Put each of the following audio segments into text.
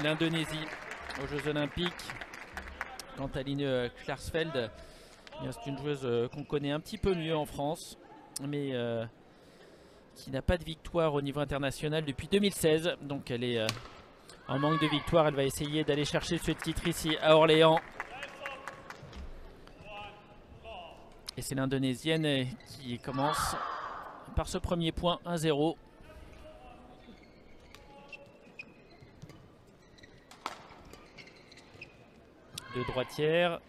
l'Indonésie aux Jeux Olympiques. Quant à Line Klarsfeld, c'est une joueuse qu'on connaît un petit peu mieux en France, mais qui n'a pas de victoire au niveau international depuis 2016. Donc elle est en manque de victoire. Elle va essayer d'aller chercher ce titre ici à Orléans. Et c'est l'Indonésienne qui commence par ce premier point, 1-0. De droitière.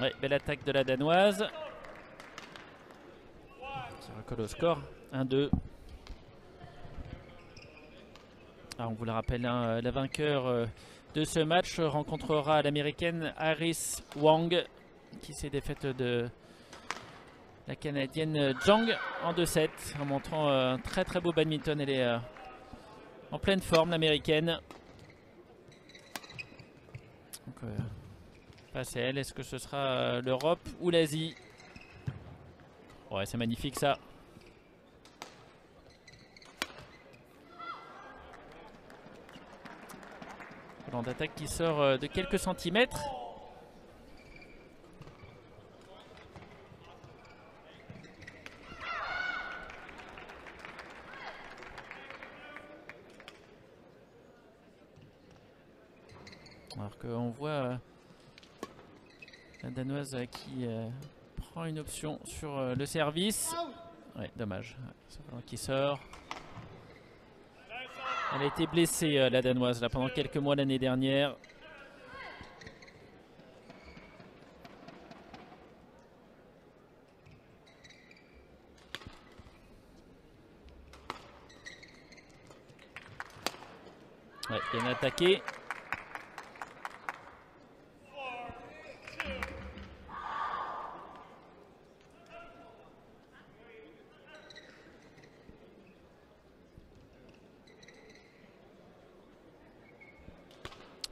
Ouais, belle attaque de la Danoise. Qui recolle au score. 1-2. Ah, on vous le rappelle, hein, la vainqueur de ce match rencontrera l'américaine Iris Wang, qui s'est défaite de la canadienne Zhang en 2-7, en montrant un très très beau badminton. Elle est en pleine forme, l'américaine. Face à elle, est-ce que ce sera l'Europe ou l'Asie? Ouais, c'est magnifique ça. Ballon d'attaque qui sort de quelques centimètres. Alors qu'on voit la Danoise qui prend une option sur le service. Ouais, dommage. Ce ballon qui sort. Elle a été blessée, la Danoise, là, pendant quelques mois l'année dernière. Ouais, bien attaqué.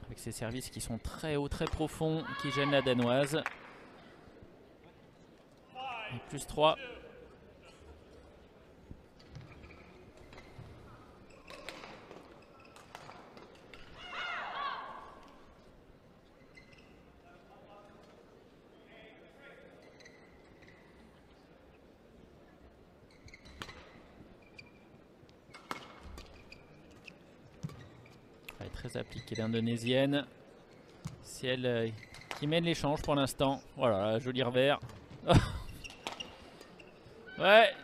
Avec ces services qui sont très hauts, très profonds, qui gênent la Danoise. Et plus 3. Très appliquée l'Indonésienne. C'est elle qui mène l'échange pour l'instant. Voilà, joli revers. Ouais,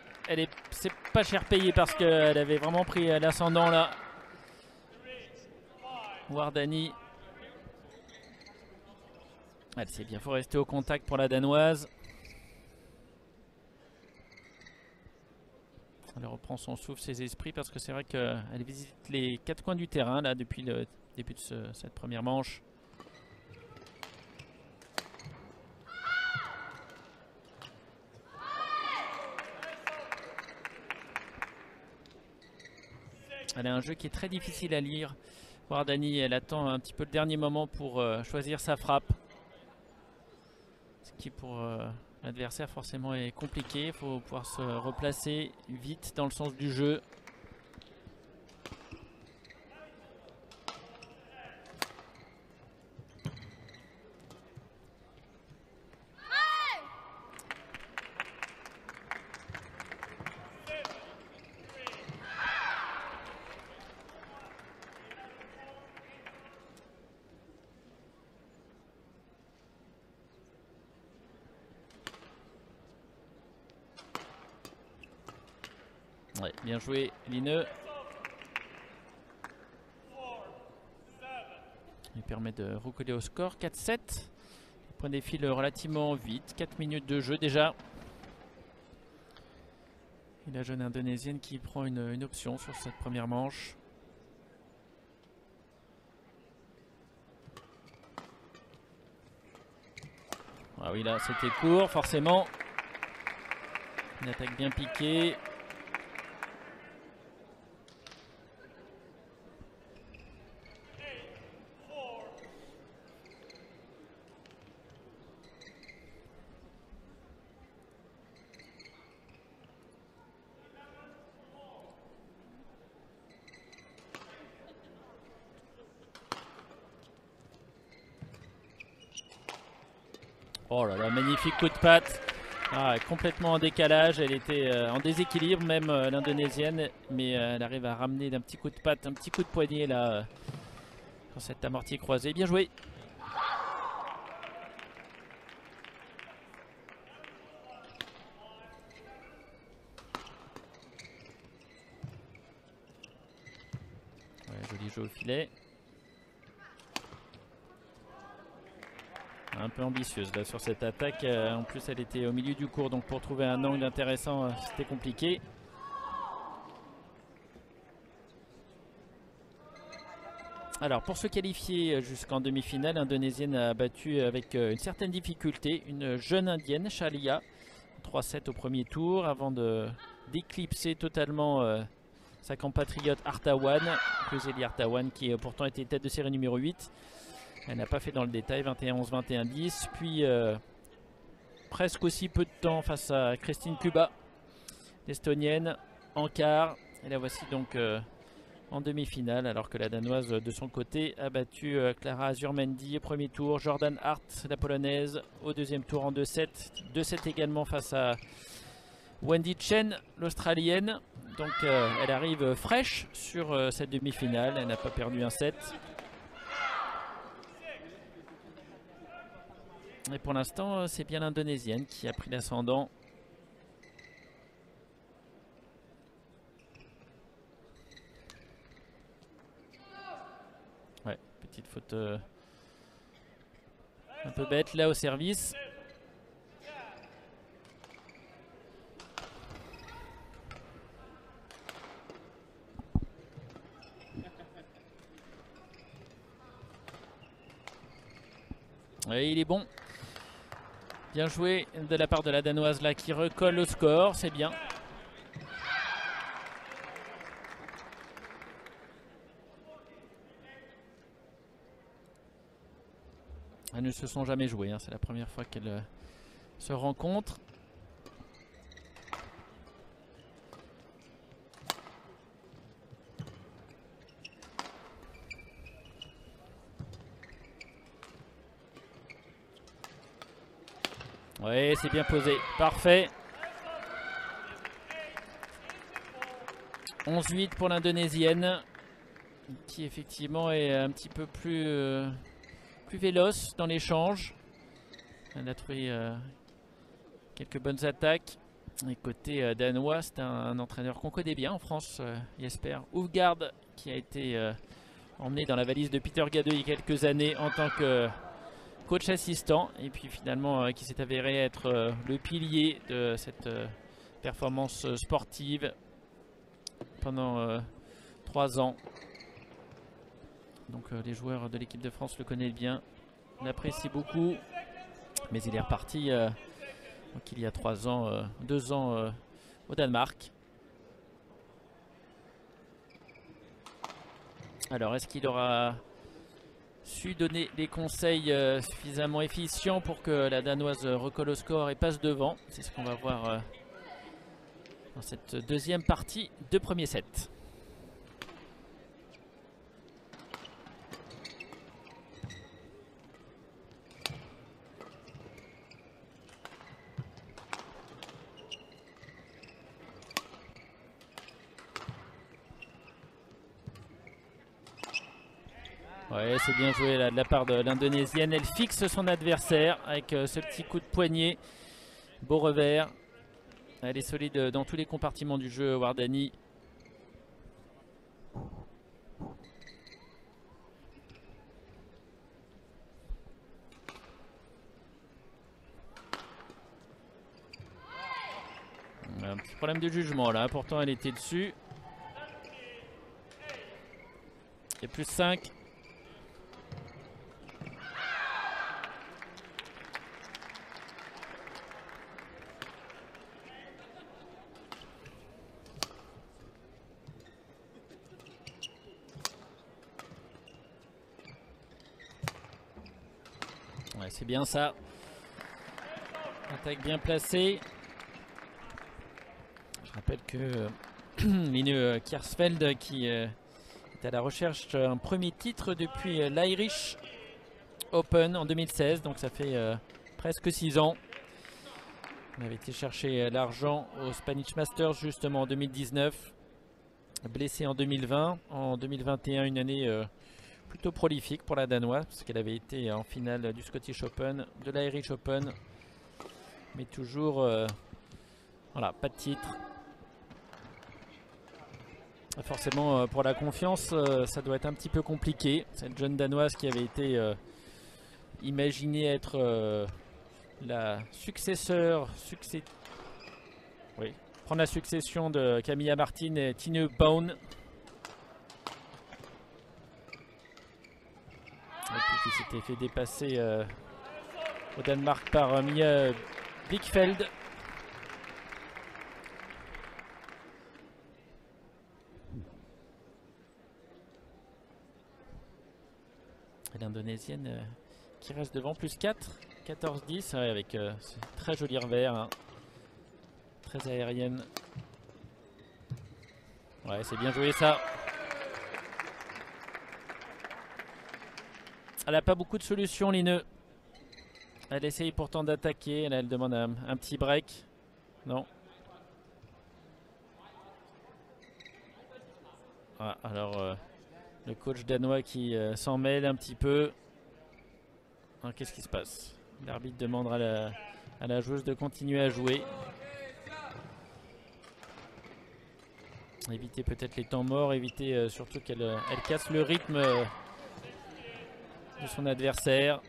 c'est pas cher payé parce qu'elle avait vraiment pris l'ascendant là. Wardani. Elle sait bien, faut rester au contact pour la Danoise. Elle reprend son souffle, ses esprits, parce que c'est vrai qu'elle visite les 4 coins du terrain là depuis le début de cette première manche. Elle a un jeu qui est très difficile à lire. Wardani, elle attend un petit peu le dernier moment pour choisir sa frappe. Ce qui pour l'adversaire forcément est compliqué. Il faut pouvoir se replacer vite dans le sens du jeu. Ouais, bien joué, Lineux. Il permet de recoller au score. 4-7. Les points défilent relativement vite. 4 minutes de jeu déjà. Et la jeune Indonésienne qui prend une option sur cette première manche. Ah oui, là c'était court, forcément. Une attaque bien piquée. Oh là là, magnifique coup de patte. Ah, complètement en décalage, elle était en déséquilibre même l'Indonésienne, mais elle arrive à ramener d'un petit coup de patte, un petit coup de poignet là sur cet amorti croisé. Bien joué. Ouais, joli jeu au filet. Un peu ambitieuse là sur cette attaque. En plus, elle était au milieu du court, donc pour trouver un angle intéressant, c'était compliqué. Alors, pour se qualifier jusqu'en demi-finale, l'Indonésienne a battu avec une certaine difficulté une jeune indienne, Shalia, 3-7 au premier tour, avant d'éclipser totalement sa compatriote Artawan, Kuseli Artawan, qui pourtant était tête de série numéro 8. Elle n'a pas fait dans le détail, 21-11, 21-10. Puis presque aussi peu de temps face à Christine Kuba, l'Estonienne, en quart. Et la voici donc en demi-finale, alors que la Danoise de son côté a battu Clara Azurmendi au premier tour, Jordan Hart, la Polonaise, au deuxième tour en 2-7. 2-7 également face à Wendy Chen, l'Australienne. Donc elle arrive fraîche sur cette demi-finale, elle n'a pas perdu un set. Et pour l'instant, c'est bien l'Indonésienne qui a pris l'ascendant. Ouais, petite faute un peu bête là au service. Et il est bon. Bien joué de la part de la Danoise là qui recolle au score, c'est bien. Elles ne se sont jamais jouées, hein. C'est la première fois qu'elles se rencontrent. Oui, c'est bien posé. Parfait. 11-8 pour l'Indonésienne, qui effectivement est un petit peu plus véloce dans l'échange. Elle a trouvé quelques bonnes attaques. Et côté danois, c'est un entraîneur qu'on connaît bien en France, Jesper Ufgaard, qui a été emmené dans la valise de Peter Gade il y a quelques années en tant que coach assistant, et puis finalement qui s'est avéré être le pilier de cette performance sportive pendant 3 ans. Donc les joueurs de l'équipe de France le connaissent bien, l'apprécient beaucoup, mais il est reparti donc il y a 2 ans au Danemark. Alors est-ce qu'il aura su donner des conseils suffisamment efficients pour que la Danoise recolle au score et passe devant? C'est ce qu'on va voir dans cette deuxième partie de premier set. Ouais, c'est bien joué là de la part de l'Indonésienne. Elle fixe son adversaire avec ce petit coup de poignet. Beau revers. Elle est solide dans tous les compartiments du jeu, Wardani. Un petit problème de jugement là. Pourtant, elle était dessus. Et plus 5. Ouais, c'est bien ça. Attaque bien placée. Je rappelle que Line Kiersfeld qui est à la recherche d'un premier titre depuis l'Irish Open en 2016. Donc ça fait presque 6 ans. On avait été chercher l'argent au Spanish Masters justement en 2019. Blessé en 2020. En 2021, une année plutôt prolifique pour la Danoise, parce qu'elle avait été en finale du Scottish Open, de l'Irish Open. Mais toujours, voilà, pas de titre. Forcément, pour la confiance, ça doit être un petit peu compliqué. Cette jeune Danoise qui avait été imaginée être la successeur, prendre la succession de Camilla Martin et Tine Baun. Et puis qui s'était fait dépasser au Danemark par Mia Blichfeld. L'Indonésienne qui reste devant, plus 4, 14-10, ouais, avec ce très joli revers, hein. Très aérienne. Ouais, c'est bien joué ça. Elle n'a pas beaucoup de solutions, Line. Elle essaye pourtant d'attaquer, là elle demande un petit break. Non. Ah, alors le coach danois qui s'en mêle un petit peu. Qu'est-ce qui se passe? L'arbitre demande à la joueuse de continuer à jouer. Éviter peut-être les temps morts, éviter surtout qu'elle casse le rythme de son adversaire.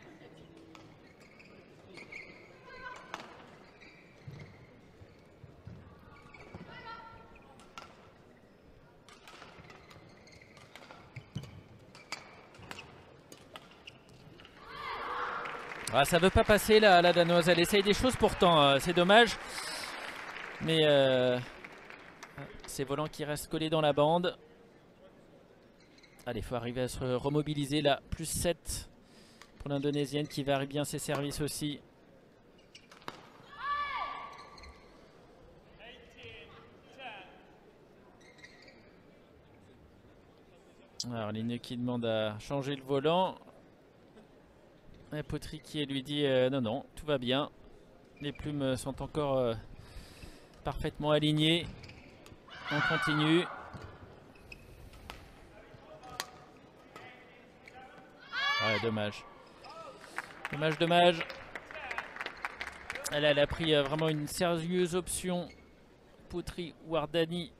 Ah, ça veut pas passer la Danoise, elle essaye des choses pourtant, c'est dommage. Mais c'est Volant qui reste collé dans la bande. Allez, il faut arriver à se remobiliser là. Plus 7 pour l'Indonésienne qui varie bien ses services aussi. Alors Line qui demande à changer le volant. Et Potry qui lui dit non, non, tout va bien. Les plumes sont encore parfaitement alignées. On continue. Ouais, dommage. Dommage, dommage. Elle a pris vraiment une sérieuse option. Potry Wardani.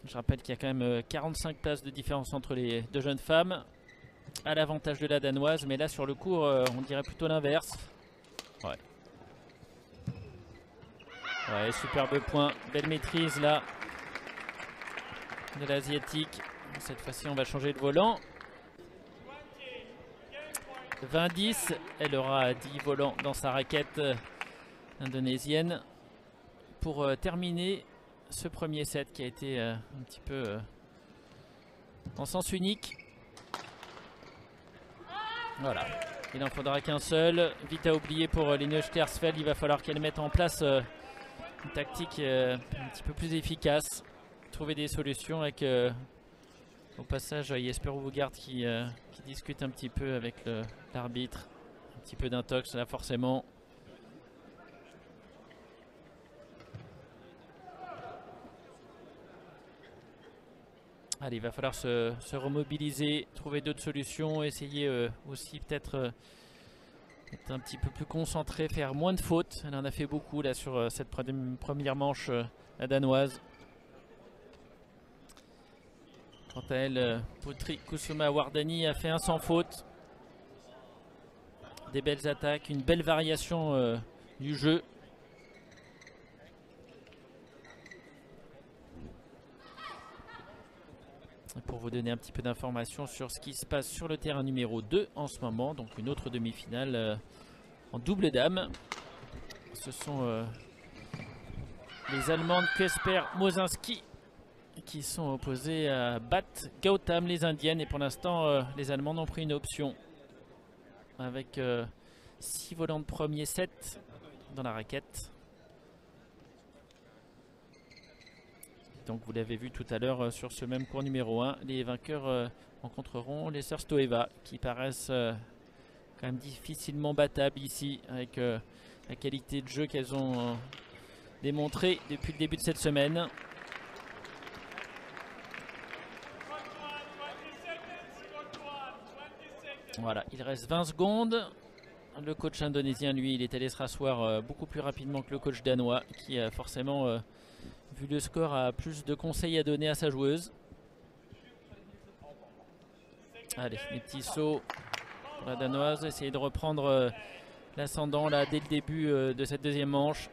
Je rappelle qu'il y a quand même 45 places de différence entre les deux jeunes femmes. À l'avantage de la Danoise, mais là sur le court, on dirait plutôt l'inverse. Ouais. Ouais, superbe point. Belle maîtrise là de l'Asiatique. Cette fois-ci, on va changer de volant. 20-10. Elle aura 10 volants dans sa raquette indonésienne pour terminer ce premier set qui a été un petit peu en sens unique. Voilà, il n'en faudra qu'un seul. Vite à oublier pour Line Stersfeld, il va falloir qu'elle mette en place une tactique un petit peu plus efficace. Trouver des solutions avec au passage Jesper Uvogard qui discute un petit peu avec l'arbitre. Un petit peu d'intox là forcément. Allez, il va falloir se remobiliser, trouver d'autres solutions, essayer aussi peut-être être un petit peu plus concentré, faire moins de fautes. Elle en a fait beaucoup là sur cette première manche, la Danoise. Quant à elle, Potry Kusuma Wardani a fait un sans faute. Des belles attaques, une belle variation du jeu. Pour vous donner un petit peu d'informations sur ce qui se passe sur le terrain numéro 2 en ce moment, donc une autre demi-finale en double dame. Ce sont les Allemandes Kesper Mosinski qui sont opposées à Bat Gautam, les Indiennes, et pour l'instant les Allemandes ont pris une option avec 6 volants de premier set dans la raquette. Donc vous l'avez vu tout à l'heure sur ce même cours numéro 1, les vainqueurs rencontreront les sœurs Stoeva qui paraissent quand même difficilement battable ici avec la qualité de jeu qu'elles ont démontré depuis le début de cette semaine. Voilà, il reste 20 secondes. Le coach indonésien, lui, il est allé se rasseoir beaucoup plus rapidement que le coach danois, qui a forcément, vu le score, a plus de conseils à donner à sa joueuse. Allez, les petits sauts pour la danoise. Essayer de reprendre l'ascendant là dès le début de cette deuxième manche.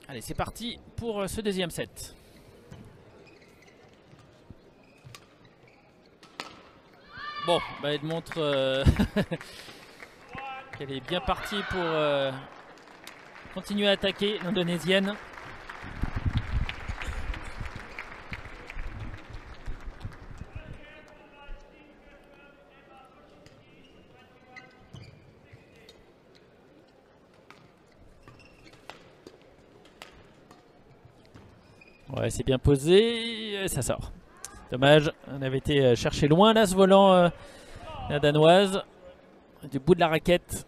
Allez, c'est parti pour ce deuxième set. Bon, bah elle montre qu'elle est bien partie pour continuer à attaquer l'indonésienne. Ouais, c'est bien posé, et ça sort. Dommage, on avait été chercher loin là ce volant, la danoise, du bout de la raquette.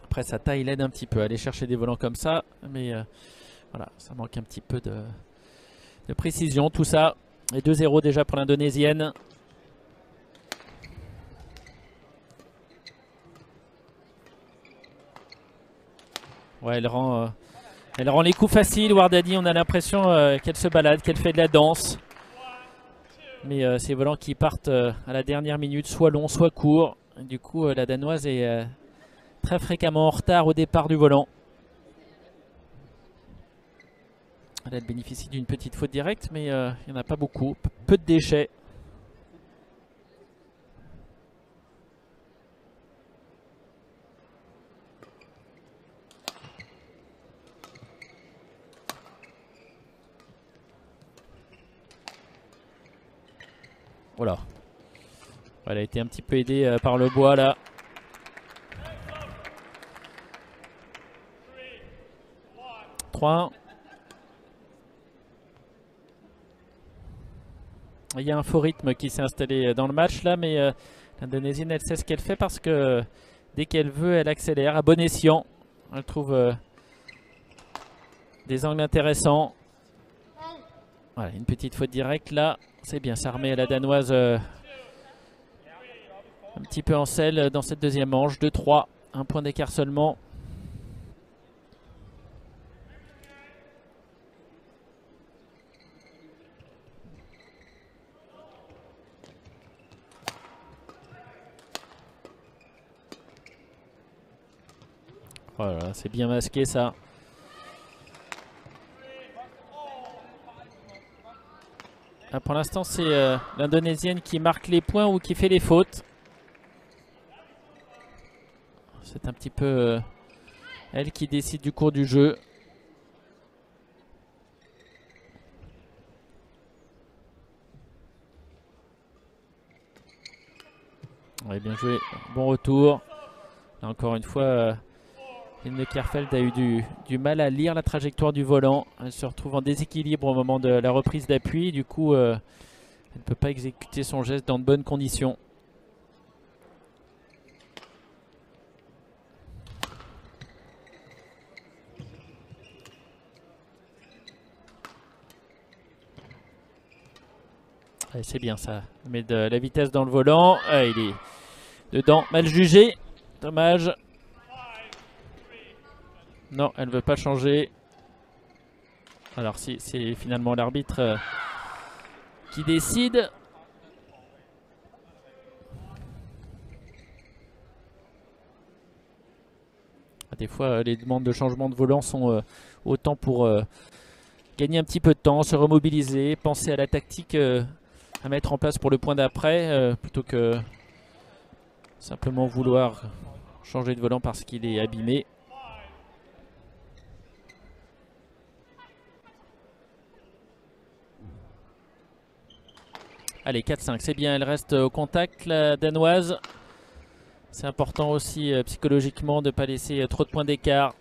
Après sa taille l'aide un petit peu à aller chercher des volants comme ça, mais voilà, ça manque un petit peu de précision tout ça. Et 2-0 déjà pour l'indonésienne. Ouais, elle rend les coups faciles. Wardani, on a l'impression qu'elle se balade, qu'elle fait de la danse. Mais ces volants qui partent à la dernière minute, soit longs, soit courts. Du coup, la danoise est très fréquemment en retard au départ du volant. Elle bénéficie d'une petite faute directe, mais il n'y en a pas beaucoup. Peu de déchets. Voilà. Elle a été un petit peu aidée par le bois là. Il y a un faux rythme qui s'est installé dans le match là, mais l'Indonésienne elle sait ce qu'elle fait parce que dès qu'elle veut elle accélère à bon escient. Elle trouve des angles intéressants. Voilà, une petite faute directe là. C'est bien, ça remet la danoise un petit peu en selle dans cette deuxième manche. 2-3, un point d'écart seulement. Voilà, c'est bien masqué ça. Là, pour l'instant, c'est l'Indonésienne qui marque les points ou qui fait les fautes. C'est un petit peu elle qui décide du cours du jeu. Ouais, bien joué, bon retour. Là, encore une fois, Linne Kerfeld a eu du mal à lire la trajectoire du volant. Elle se retrouve en déséquilibre au moment de la reprise d'appui. Du coup, elle ne peut pas exécuter son geste dans de bonnes conditions. C'est bien ça. Elle met de la vitesse dans le volant. Ah, il est dedans. Mal jugé. Dommage. Non, elle ne veut pas changer. Alors si c'est finalement l'arbitre qui décide. Des fois, les demandes de changement de volant sont autant pour gagner un petit peu de temps, se remobiliser, penser à la tactique à mettre en place pour le point d'après, plutôt que simplement vouloir changer de volant parce qu'il est abîmé. Allez, 4-5, c'est bien, elle reste au contact, la danoise. C'est important aussi psychologiquement de ne pas laisser trop de points d'écart.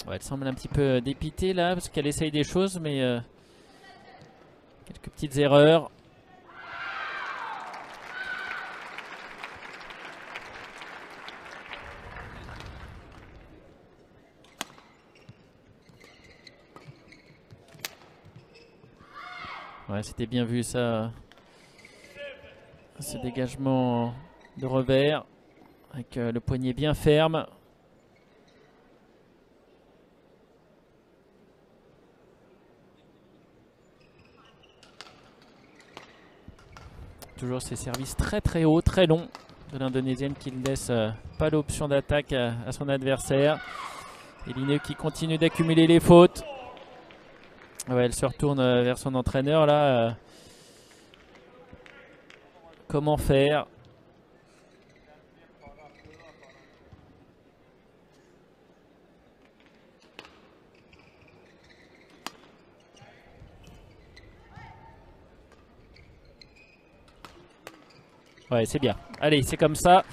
Ouais, elle semble un petit peu dépitée là parce qu'elle essaye des choses, mais quelques petites erreurs. Ouais, c'était bien vu ça. Ce dégagement de revers avec le poignet bien ferme. Toujours ces services très très hauts, très longs de l'Indonésienne qui ne laisse pas l'option d'attaque à son adversaire. Et Lineu qui continue d'accumuler les fautes. Ouais, elle se retourne vers son entraîneur là. Comment faire? Ouais, c'est bien. Allez, c'est comme ça.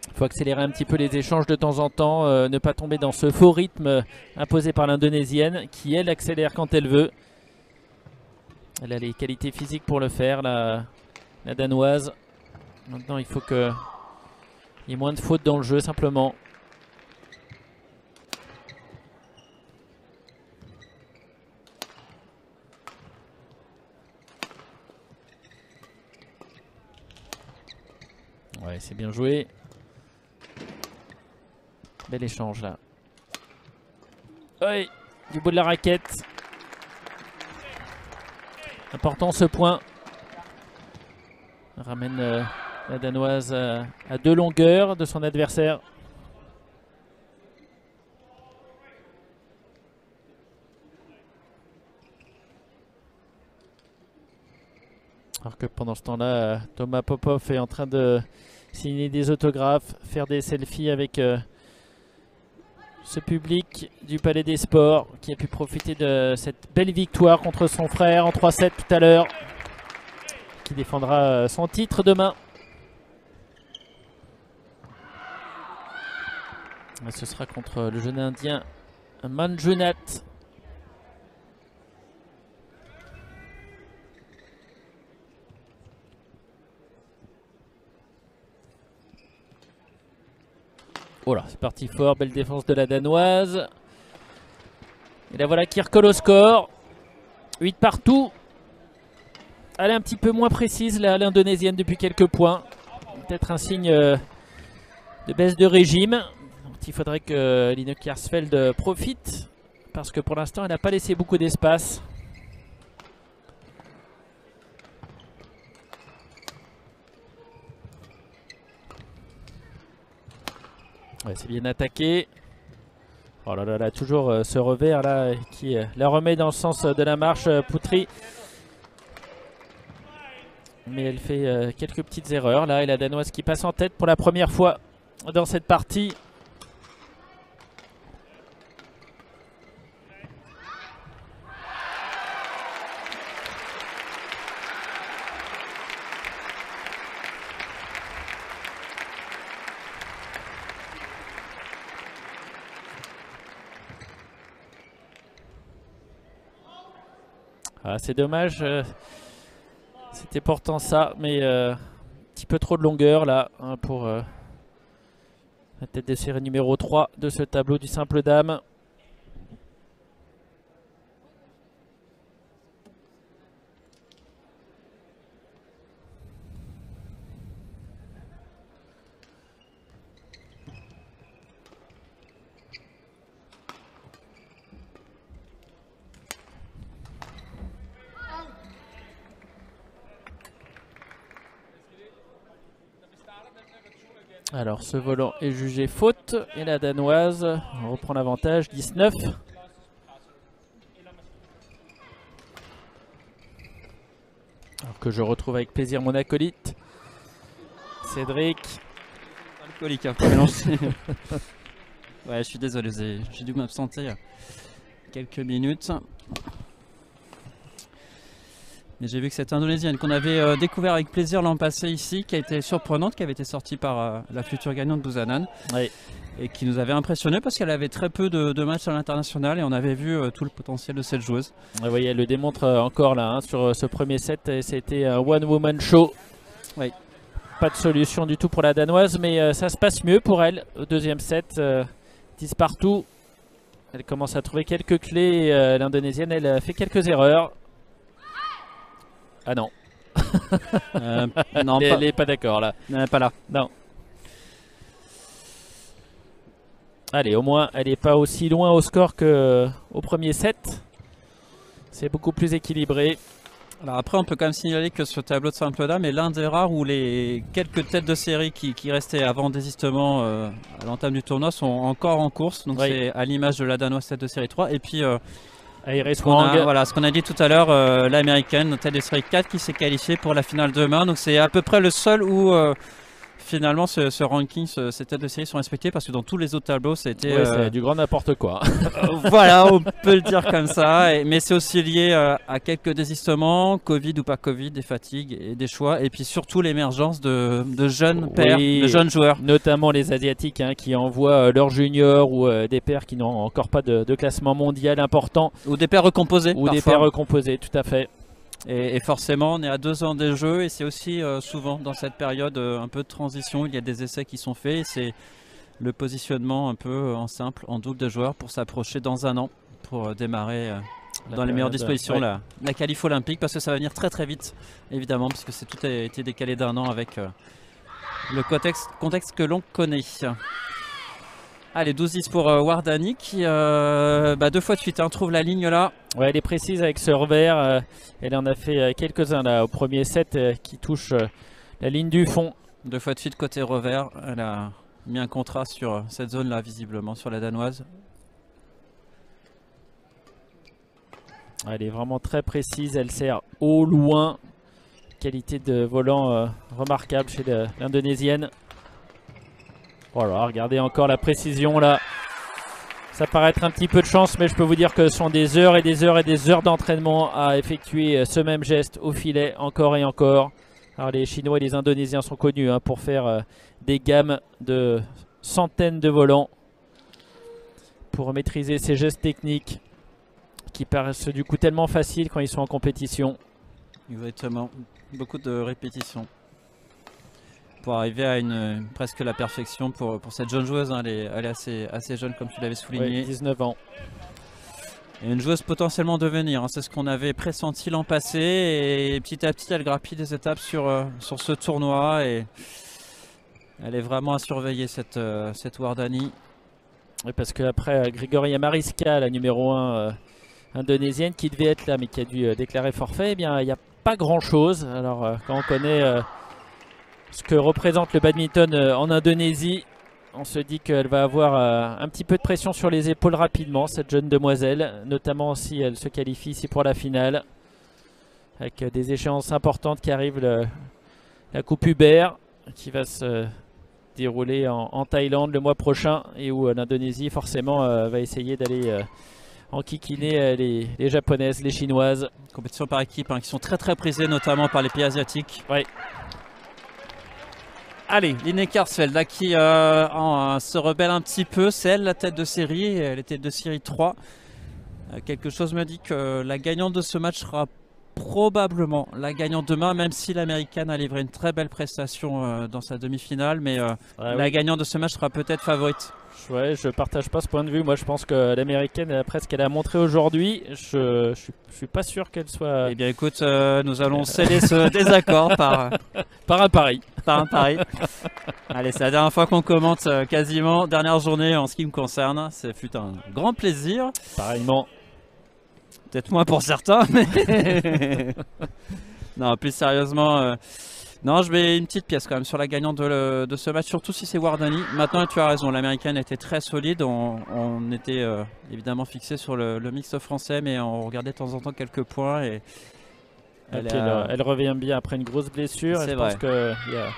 Il faut accélérer un petit peu les échanges de temps en temps. Ne pas tomber dans ce faux rythme imposé par l'Indonésienne qui, elle, accélère quand elle veut. Elle a les qualités physiques pour le faire, la Danoise. Maintenant, il faut qu'il y ait moins de fautes dans le jeu, simplement. Ouais, c'est bien joué. Bel échange là. Oui, du bout de la raquette. Important ce point. Ramène la Danoise à 2 longueurs de son adversaire. Alors que pendant ce temps-là, Thomas Popov est en train de signer des autographes, faire des selfies avec ce public du Palais des Sports qui a pu profiter de cette belle victoire contre son frère en 3-7 tout à l'heure, qui défendra son titre demain. Et ce sera contre le jeune indien Manjunath. Oh là, c'est parti fort, belle défense de la Danoise. Et là voilà qui recolle au score. 8 partout. Elle est un petit peu moins précise là, l'Indonésienne depuis quelques points. Peut-être un signe de baisse de régime. Donc, il faudrait que Line Kjaersveld profite. Parce que pour l'instant elle n'a pas laissé beaucoup d'espace. Ouais, c'est bien attaqué. Oh là là là, toujours ce revers là qui la remet dans le sens de la marche, Poutry. Mais elle fait quelques petites erreurs là. Et la Danoise qui passe en tête pour la première fois dans cette partie. Ah, c'est dommage, c'était pourtant ça, mais un petit peu trop de longueur là hein, pour la tête de série numéro 3 de ce tableau du simple dame. Alors ce volant est jugé faute et la Danoise reprend l'avantage, 19. Alors que je retrouve avec plaisir mon acolyte, Cédric. Alcoolique, hein, pour mélanger. Ouais, je suis désolé, j'ai dû m'absenter quelques minutes. Mais j'ai vu que cette Indonésienne qu'on avait découvert avec plaisir l'an passé ici, qui a été surprenante, qui avait été sortie par la future gagnante Busanan. Oui. Et qui nous avait impressionné parce qu'elle avait très peu de matchs à l'international et on avait vu tout le potentiel de cette joueuse. Vous voyez, elle le démontre encore là hein, sur ce premier set. C'était un one-woman show. Oui. Pas de solution du tout pour la Danoise, mais ça se passe mieux pour elle. Au deuxième set, 10 partout. Elle commence à trouver quelques clés. L'Indonésienne, elle a fait quelques erreurs. Ah non. Non, elle n'est pas d'accord là. Pas là. Non. Allez, au moins, elle n'est pas aussi loin au score qu'au premier set. C'est beaucoup plus équilibré. Alors après, on peut quand même signaler que sur le tableau de simple dame est l'un des rares où les quelques têtes de série qui restaient avant désistement à l'entame du tournoi sont encore en course. Donc oui. c'est à l'image de la danoise tête de série 3. Et puis Iris Wang. voilà, ce qu'on a dit tout à l'heure, l'américaine tête de série 4 qui s'est qualifiée pour la finale demain. Donc c'est à peu près le seul où finalement ce ranking, ces têtes de série sont respectées parce que dans tous les autres tableaux c'était c'est du grand n'importe quoi. Voilà, on peut le dire comme ça, mais c'est aussi lié à quelques désistements, Covid ou pas Covid, des fatigues et des choix, et puis surtout l'émergence de jeunes pairs, de jeunes joueurs. Notamment les Asiatiques hein, qui envoient leurs juniors ou des pairs qui n'ont encore pas de classement mondial important. Ou des pairs recomposés. Ou des pairs recomposés, tout à fait. Et forcément, on est à 2 ans des jeux et c'est aussi souvent dans cette période un peu de transition, il y a des essais qui sont faits. C'est le positionnement un peu en simple, en double de joueurs pour s'approcher dans un an, pour démarrer dans les meilleures dispositions ouais. la qualif olympique, parce que ça va venir très très vite, évidemment, puisque tout a été décalé d'1 an avec le contexte que l'on connaît. Allez, 12-10 pour Wardani qui 2 fois de suite trouve la ligne là. Ouais, elle est précise avec ce revers. Elle en a fait quelques-uns là au premier set qui touche la ligne du fond. 2 fois de suite côté revers. Elle a mis un contrat sur cette zone là visiblement sur la danoise. Elle est vraiment très précise. Elle sert au loin. Qualité de volant remarquable chez l'Indonésienne. Voilà, regardez encore la précision là. Ça paraît être un petit peu de chance, mais je peux vous dire que ce sont des heures et des heures et des heures d'entraînement à effectuer ce même geste au filet, encore et encore. Alors les Chinois et les Indonésiens sont connus pour faire des gammes de centaines de volants pour maîtriser ces gestes techniques qui paraissent du coup tellement faciles quand ils sont en compétition. Exactement, beaucoup de répétitions pour arriver à presque la perfection pour cette jeune joueuse. Elle est assez jeune comme tu l'avais souligné. Oui, 19 ans. Et une joueuse potentiellement en devenir, c'est ce qu'on avait pressenti l'an passé et petit à petit elle grappille des étapes sur ce tournoi et elle est vraiment à surveiller cette Wardani. Oui, parce qu'après Grigoria Mariska, la numéro 1 indonésienne qui devait être là mais qui a dû déclarer forfait, eh bien il n'y a pas grand chose. Alors quand on connaît ce que représente le badminton en Indonésie, on se dit qu'elle va avoir un petit peu de pression sur les épaules rapidement, cette jeune demoiselle, notamment si elle se qualifie ici pour la finale, avec des échéances importantes qui arrivent, la Coupe Hubert qui va se dérouler en Thaïlande le mois prochain et où l'Indonésie forcément va essayer d'aller enquiquiner les japonaises, les chinoises. Compétition par équipe qui sont très très prisées notamment par les pays asiatiques. Ouais. Allez, Line Karsfeld là qui se rebelle un petit peu, c'est elle la tête de série, elle était de série 3. Quelque chose me dit que la gagnante de ce match sera probablement la gagnante demain, même si l'américaine a livré une très belle prestation dans sa demi-finale, mais la gagnante de ce match sera peut-être favorite. Ouais, je partage pas ce point de vue. Moi, je pense que l'américaine, après ce qu'elle a montré aujourd'hui, je suis pas sûr qu'elle soit. Eh bien, écoute, nous allons sceller ce désaccord par un pari. Par un pari. Allez, c'est la dernière fois qu'on commente quasiment. Dernière journée en ce qui me concerne. Ça fut un grand plaisir. Pareillement. Peut-être moins pour certains, mais non, plus sérieusement. Non, je mets une petite pièce quand même sur la gagnante de ce match, surtout si c'est Wardani. Maintenant, tu as raison, l'américaine était très solide. On était évidemment fixé sur le mixte français, mais on regardait de temps en temps quelques points. Et elle revient bien après une grosse blessure. Je pense qu'il y a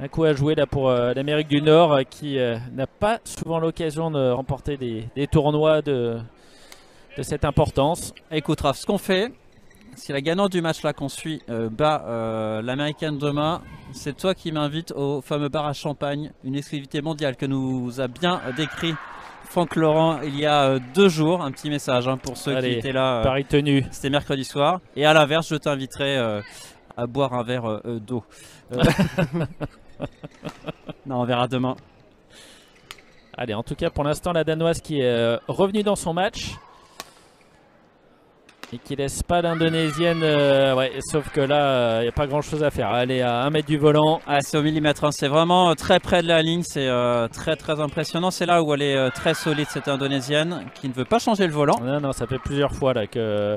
un coup à jouer là pour l'Amérique du Nord qui n'a pas souvent l'occasion de remporter des tournois de cette importance. Écoute, Raph, ce qu'on fait, si la gagnante du match là qu'on suit bat l'américaine demain, c'est toi qui m'invites au fameux bar à champagne, une exclusivité mondiale que nous a bien décrit Franck Laurent il y a 2 jours. Un petit message pour ceux qui étaient là. Paris tenu. C'était mercredi soir. Et à l'inverse, je t'inviterai à boire un verre d'eau. Non, on verra demain. Allez, en tout cas, pour l'instant, la Danoise qui est revenue dans son match. Et qui laisse pas l'Indonésienne. Ouais, sauf que là, il n'y a pas grand chose à faire. Elle est à 1 mètre du volant. Ah, c'est au millimètre. Hein. C'est vraiment très près de la ligne. C'est très impressionnant. C'est là où elle est très solide, cette Indonésienne, qui ne veut pas changer le volant. Non, non, ça fait plusieurs fois là que.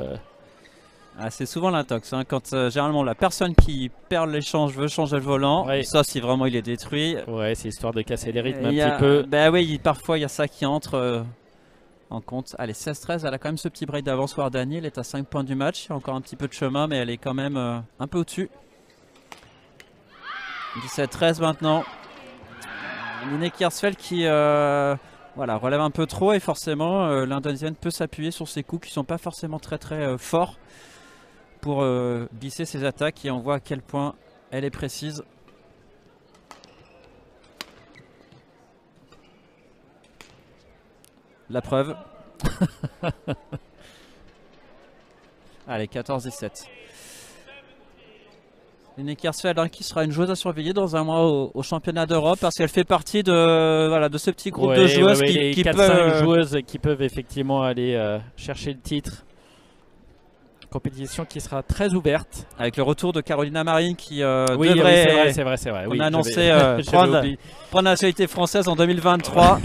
Ah, c'est souvent l'intox. Hein. Quand généralement la personne qui perd l'échange veut changer le volant, ouais. Ça si vraiment il est détruit. Ouais, c'est histoire de casser les rythmes un petit peu. Bah oui, parfois il y a ça qui entre en compte. Allez, 16-13, elle a quand même ce petit break d'avance. Wardani, elle est à 5 points du match. Il y a encore un petit peu de chemin, mais elle est quand même un peu au-dessus. 17-13 maintenant. Line Kiersfeld qui voilà, relève un peu trop et forcément l'Indonésienne peut s'appuyer sur ses coups qui ne sont pas forcément très forts pour glisser ses attaques, et on voit à quel point elle est précise. La preuve. Allez, 14-17. Line Kiersfeld qui sera une joueuse à surveiller dans un mois au championnat d'Europe, parce qu'elle fait partie de ce petit groupe de joueuses qui peuvent joueuses qui peuvent effectivement aller chercher le titre. Compétition qui sera très ouverte. Avec le retour de Carolina Marin qui devrait... c'est vrai. On a annoncé prendre la nationalité française en 2023.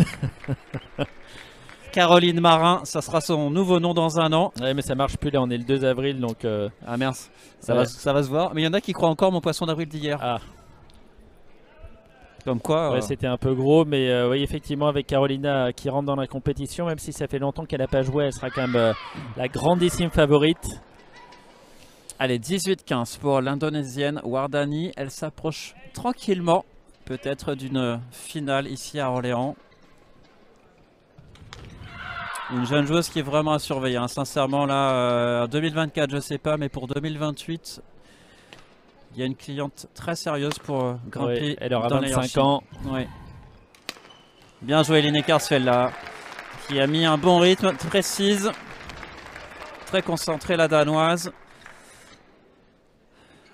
Caroline Marin, ça sera son nouveau nom dans un an. Ouais, mais ça marche plus là, on est le 2 avril donc... Ah mince, ça va se voir. Mais il y en a qui croient encore mon poisson d'avril d'hier. Ah. Comme quoi... Ouais, c'était un peu gros, mais oui, effectivement, avec Carolina qui rentre dans la compétition, même si ça fait longtemps qu'elle n'a pas joué, elle sera quand même la grandissime favorite. Allez, 18-15 pour l'Indonésienne Wardani. Elle s'approche tranquillement, peut-être d'une finale ici à Orléans. Une jeune joueuse qui est vraiment à surveiller. Hein. Sincèrement, là, 2024, je ne sais pas, mais pour 2028, il y a une cliente très sérieuse pour grimper. Oui, elle aura 25 ans. Oui. Bien joué, Line Kiersfeld, là, qui a mis un bon rythme, précise, très concentrée, la Danoise.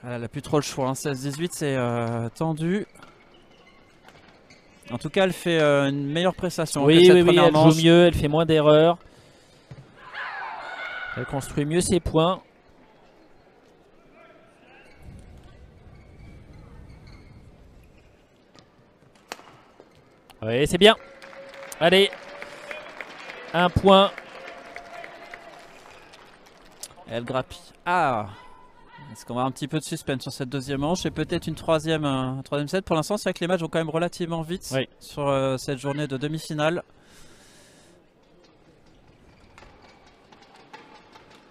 Elle n'a plus trop le choix, hein. 16-18, c'est tendu. En tout cas, elle fait une meilleure prestation. Oui, elle joue mieux, elle fait moins d'erreurs. Elle construit mieux ses points. Oui, c'est bien. Allez, 1 point. Elle grappille. Ah! Est-ce qu'on va avoir un petit peu de suspense sur cette deuxième manche et peut-être un troisième set. Pour l'instant, c'est vrai que les matchs vont quand même relativement vite sur cette journée de demi-finale.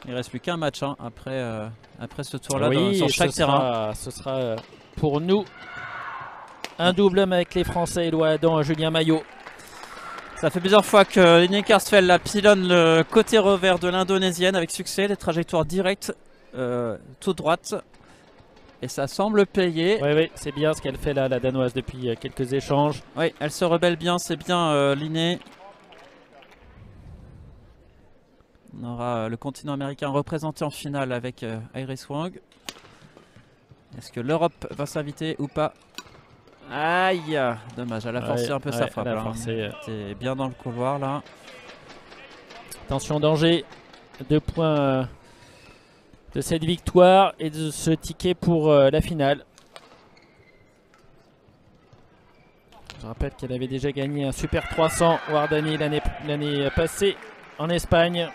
Il ne reste plus qu'un match après ce tour-là sur chaque terrain. Ce sera pour nous un double avec les Français, Éloi Adam et Julien Maillot. Ça fait plusieurs fois que Line Kiersfeld la pilonne le côté revers de l'Indonésienne avec succès, des trajectoires directes. Tout droite, et ça semble payer. Oui, c'est bien ce qu'elle fait là, la Danoise, depuis quelques échanges. Oui, elle se rebelle bien, c'est bien Line. On aura le continent américain représenté en finale avec Iris Wang. Est-ce que l'Europe va s'inviter ou pas? Aïe, dommage, elle a forcé un peu sa frappe. C'était bien dans le couloir là. Attention, danger. 2 points de cette victoire et de ce ticket pour la finale. Je rappelle qu'elle avait déjà gagné un Super 300 Wardani l'année passée en Espagne.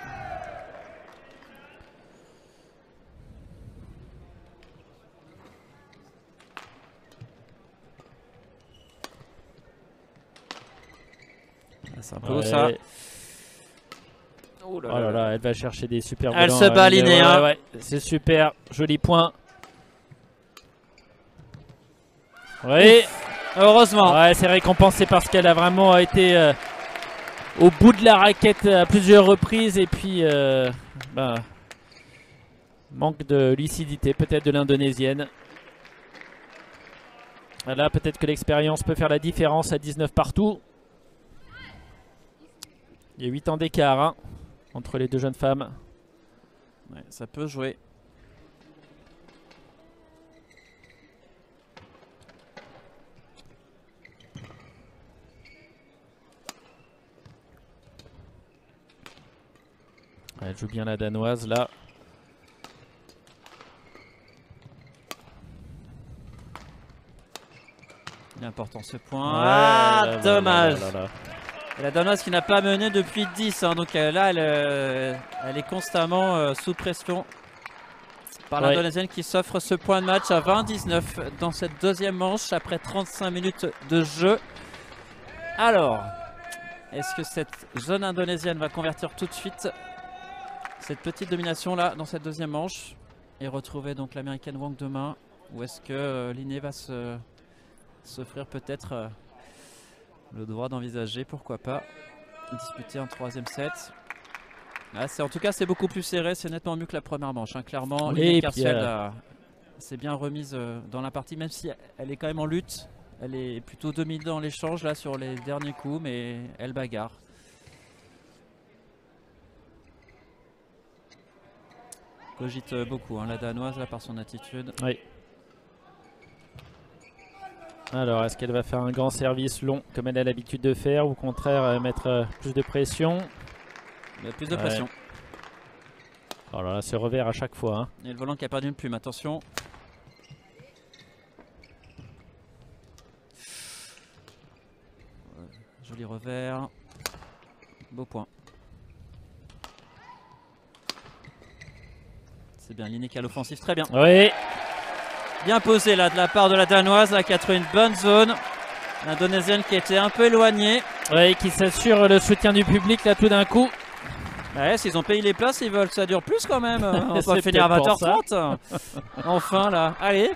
C'est un peu ça. Oh là là, elle va chercher des super volants. Elle se bat Line. C'est super, joli point. Oui, heureusement. Ouais, c'est récompensé parce qu'elle a vraiment été au bout de la raquette à plusieurs reprises et puis Manque de lucidité peut-être de l'Indonésienne. Là, peut-être que l'expérience peut faire la différence à 19 partout. Il y a 8 ans d'écart hein, entre les deux jeunes femmes. Ouais, ça peut jouer. Ouais, elle joue bien la danoise là. Il est important ce point. Ouais, Dommage. là. Et la danoise qui n'a pas mené depuis 10. Hein, donc là, elle est constamment sous pression par l'Indonésienne qui s'offre ce point de match à 20-19 dans cette deuxième manche après 35 minutes de jeu. Alors, est-ce que cette jeune Indonésienne va convertir tout de suite cette petite domination là dans cette deuxième manche et retrouver donc l'américaine Wang demain? Ou est-ce que Linné va s'offrir peut-être le droit d'envisager, pourquoi pas, disputer un troisième set? Ah, en tout cas, c'est beaucoup plus serré, c'est nettement mieux que la première manche. Hein. Clairement, Linné Kjærsfeld s'est bien remise dans la partie, même si elle est quand même en lutte. Elle est plutôt dominante dans l'échange là sur les derniers coups, mais elle bagarre. Cogite beaucoup, hein, la danoise là par son attitude. Oui. Alors, est-ce qu'elle va faire un grand service long comme elle a l'habitude de faire ou au contraire mettre plus de pression? Il y a plus de pression. Oh là là, c'est revers à chaque fois. Hein. Et le volant qui a perdu une plume, attention. Joli revers. Beau point. C'est bien, Linné qui a l'offensive, très bien. Oui. Bien posé là de la part de la danoise là, qui a trouvé une bonne zone. L'Indonésienne qui était un peu éloignée. Oui, qui s'assure le soutien du public là tout d'un coup. Ouais, s'ils ont payé les places, ils veulent que ça dure plus quand même. On va finir à 20h30. Enfin là, allez.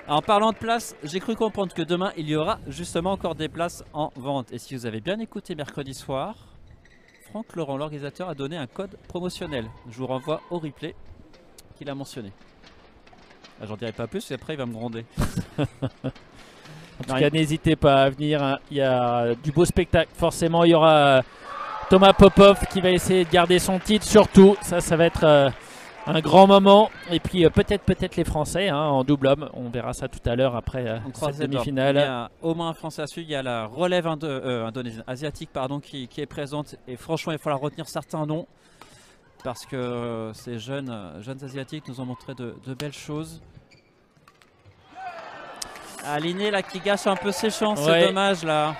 En parlant de places, j'ai cru comprendre que demain il y aura justement encore des places en vente. Et si vous avez bien écouté mercredi soir, Franck Laurent, l'organisateur, a donné un code promotionnel. Je vous renvoie au replay qu'il a mentionné. Ah, j'en dirai pas plus et après il va me gronder. En tout cas, n'hésitez pas à venir. Hein. Il y a du beau spectacle. Forcément, il y aura Thomas Popov qui va essayer de garder son titre. Surtout, ça va être un grand moment. Et puis peut-être les Français hein, en double homme. On verra ça tout à l'heure après cette demi-finale. Il y a au moins un Français à suivre. Il y a la relève asiatique pardon, qui est présente. Et franchement, il va falloir retenir certains noms. Parce que ces jeunes asiatiques nous ont montré de belles choses. Linné là qui gâche un peu ses chances, c'est dommage là.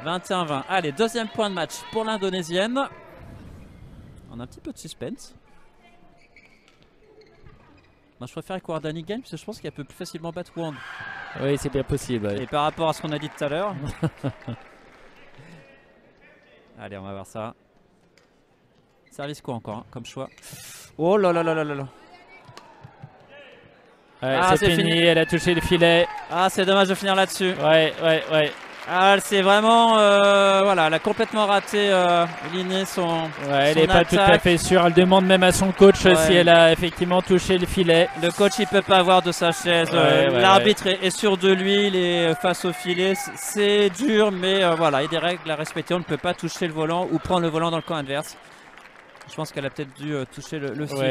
21-20. Allez, deuxième point de match pour l'Indonésienne. On a un petit peu de suspense. Moi je préfère que Wardani gagne parce que je pense qu'elle peut plus facilement battre Wang. Oui, c'est bien possible. Oui. Et par rapport à ce qu'on a dit tout à l'heure. Allez, on va voir ça. Service quoi encore hein, comme choix. Oh là là là là là là. Ouais, c'est fini, elle a touché le filet. Ah, c'est dommage de finir là-dessus. Ouais. Ah, c'est vraiment, voilà, elle a complètement raté Linné son. Ouais, elle n'est pas tout à fait sûre. Elle demande même à son coach si elle a effectivement touché le filet. Le coach, il peut pas voir de sa chaise. L'arbitre est sûr de lui. Il est face au filet. C'est dur, mais voilà, il y a des règles à respecter. On ne peut pas toucher le volant ou prendre le volant dans le camp adverse. Je pense qu'elle a peut-être dû toucher le filet.